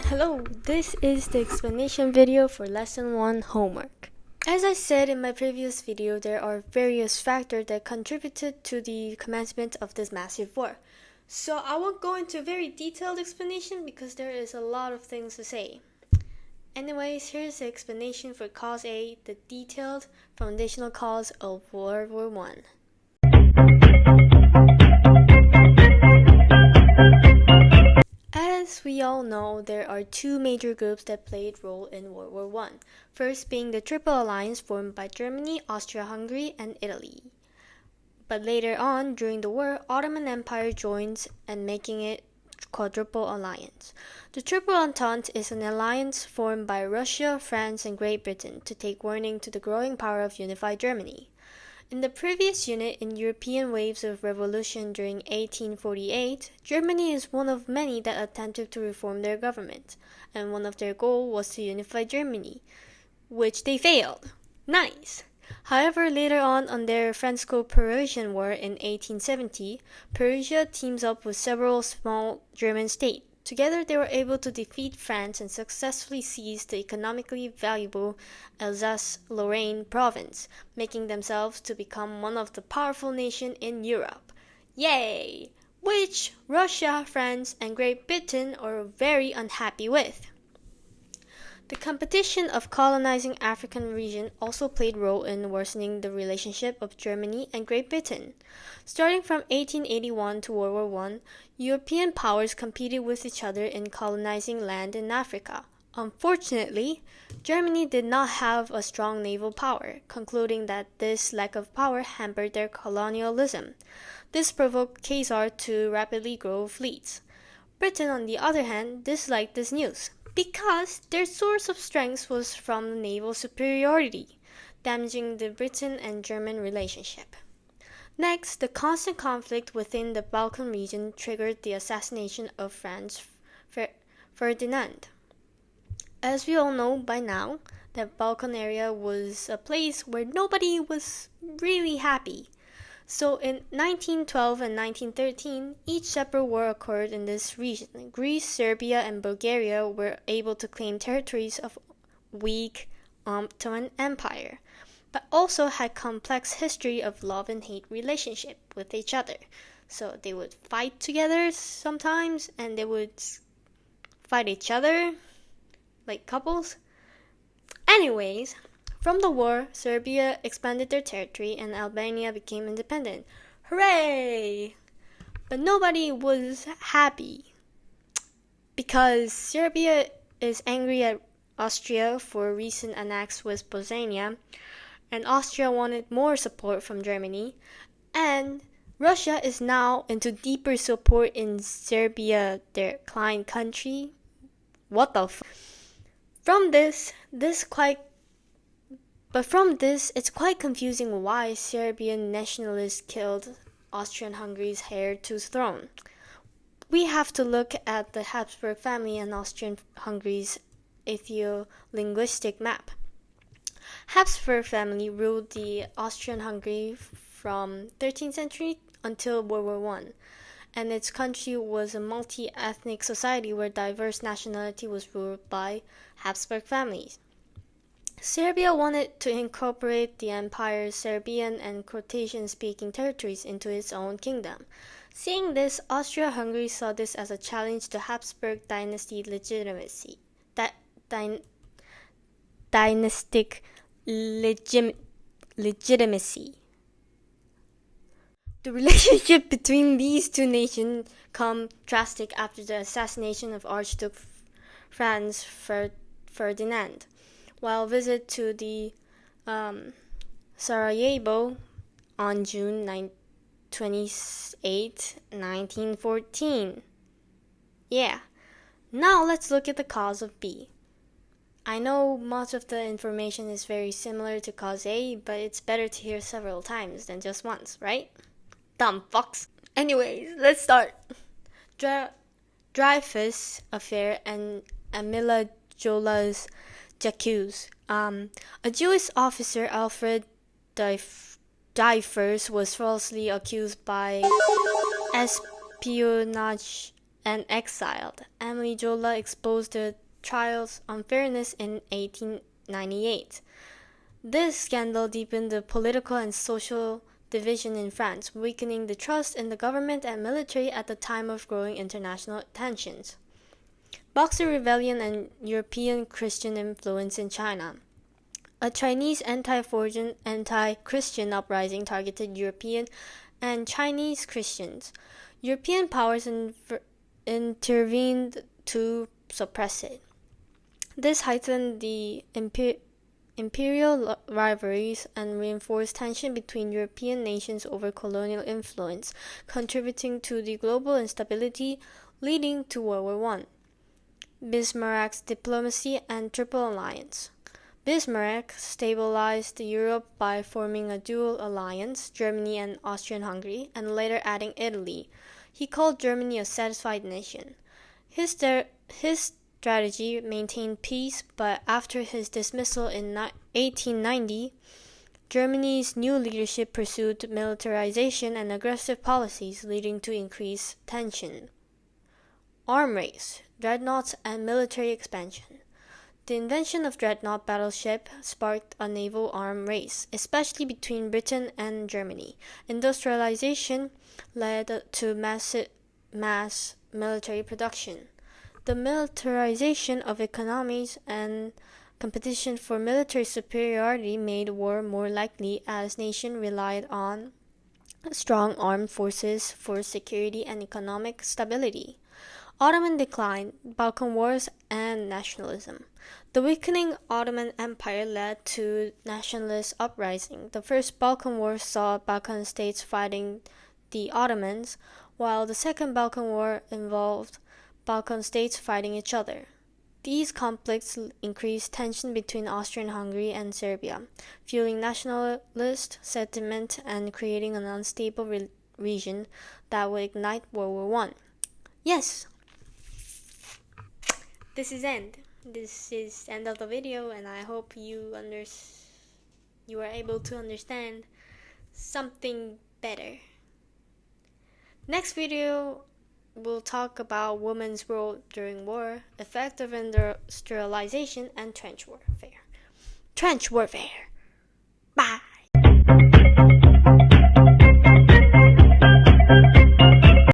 Hello, this is the explanation video for Lesson 1 homework. As I said in my previous video, there are various factors that contributed to the commencement of this massive war. So I won't go into very detailed explanation because there is a lot of things to say. Anyways, here's the explanation for cause A, the detailed foundational cause of World War I. As we all know, there are two major groups that played role in World War I. First being the Triple Alliance formed by Germany, Austria-Hungary, and Italy. But later on, during the war, Ottoman Empire joins and making it Quadruple Alliance. The Triple Entente is an alliance formed by Russia, France, and Great Britain to take warning to the growing power of unified Germany. In the previous unit, in European waves of revolution during 1848, Germany is one of many that attempted to reform their government, and one of their goals was to unify Germany, which they failed. Nice! However, later on their Franco-Prussian War in 1870, Prussia teams up with several small German states. Together they were able to defeat France and successfully seize the economically valuable Alsace-Lorraine province, making themselves to become one of the powerful nations in Europe. Yay! Which Russia, France, and Great Britain are very unhappy with. The competition of colonizing African region also played a role in worsening the relationship of Germany and Great Britain. Starting from 1881 to World War I, European powers competed with each other in colonizing land in Africa. Unfortunately, Germany did not have a strong naval power, concluding that this lack of power hampered their colonialism. This provoked Caesar to rapidly grow fleets. Britain, on the other hand, disliked this news, because their source of strength was from naval superiority, damaging the Britain and German relationship. Next, the constant conflict within the Balkan region triggered the assassination of Franz Ferdinand. As we all know by now, the Balkan area was a place where nobody was really happy. So in 1912 and 1913, each separate war occurred in this region. Greece, Serbia, and Bulgaria were able to claim territories of weak Ottoman Empire, but also had complex history of love and hate relationship with each other. So they would fight together sometimes, and they would fight each other, like couples. Anyways, from the war, Serbia expanded their territory and Albania became independent. Hooray! But nobody was happy because Serbia is angry at Austria for recent annexes with Bosnia, and Austria wanted more support from Germany, and Russia is now into deeper support in Serbia, their client country. What the f? From this, it's quite confusing why Serbian nationalists killed Austrian-Hungary's heir to the throne. We have to look at the Habsburg family and Austrian-Hungary's ethnolinguistic map. Habsburg family ruled the Austrian-Hungary from 13th century until World War I, and its country was a multi-ethnic society where diverse nationality was ruled by Habsburg families. Serbia wanted to incorporate the empire's Serbian and Croatian-speaking territories into its own kingdom. Seeing this, Austria-Hungary saw this as a challenge to Habsburg dynasty legitimacy. Dynastic legitimacy. The relationship between these two nations became drastic after the assassination of Archduke Franz Ferdinand. While visit to the Sarajevo on June 28, 1914. Yeah. Now let's look at the cause of B. I know much of the information is very similar to cause A, but it's better to hear several times than just once, right? Dumb fucks. Anyways, let's start. Dreyfus Affair and Emila Jola's J'accuse. A Jewish officer, Alfred Dreyfus, was falsely accused by espionage and exiled. Emily Zola exposed the trial's unfairness in 1898. This scandal deepened the political and social division in France, weakening the trust in the government and military at the time of growing international tensions. Boxer Rebellion and European Christian influence in China. A Chinese anti-Christian uprising targeted European and Chinese Christians. European powers intervened to suppress it. This heightened the imperial rivalries and reinforced tension between European nations over colonial influence, contributing to the global instability leading to World War I. Bismarck's diplomacy and Triple Alliance. Bismarck stabilized Europe by forming a dual alliance, Germany and Austria-Hungary, and later adding Italy. He called Germany a satisfied nation. His strategy maintained peace, but after his dismissal in 1890, Germany's new leadership pursued militarization and aggressive policies, leading to increased tension. Arm race, dreadnoughts, and military expansion. The invention of dreadnought battleship sparked a naval arm race, especially between Britain and Germany. Industrialization led to mass military production. The militarization of economies and competition for military superiority made war more likely as nations relied on strong armed forces for security and economic stability. Ottoman decline, Balkan Wars, and nationalism. The weakening Ottoman Empire led to nationalist uprising. The First Balkan War saw Balkan states fighting the Ottomans, while the Second Balkan War involved Balkan states fighting each other. These conflicts increased tension between Austria-Hungary and Serbia, fueling nationalist sentiment and creating an unstable region that would ignite World War I. Yes! This is end of the video, and I hope you are able to understand something better. Next video, we'll talk about women's role during war, effect of industrialization, and trench warfare. Bye!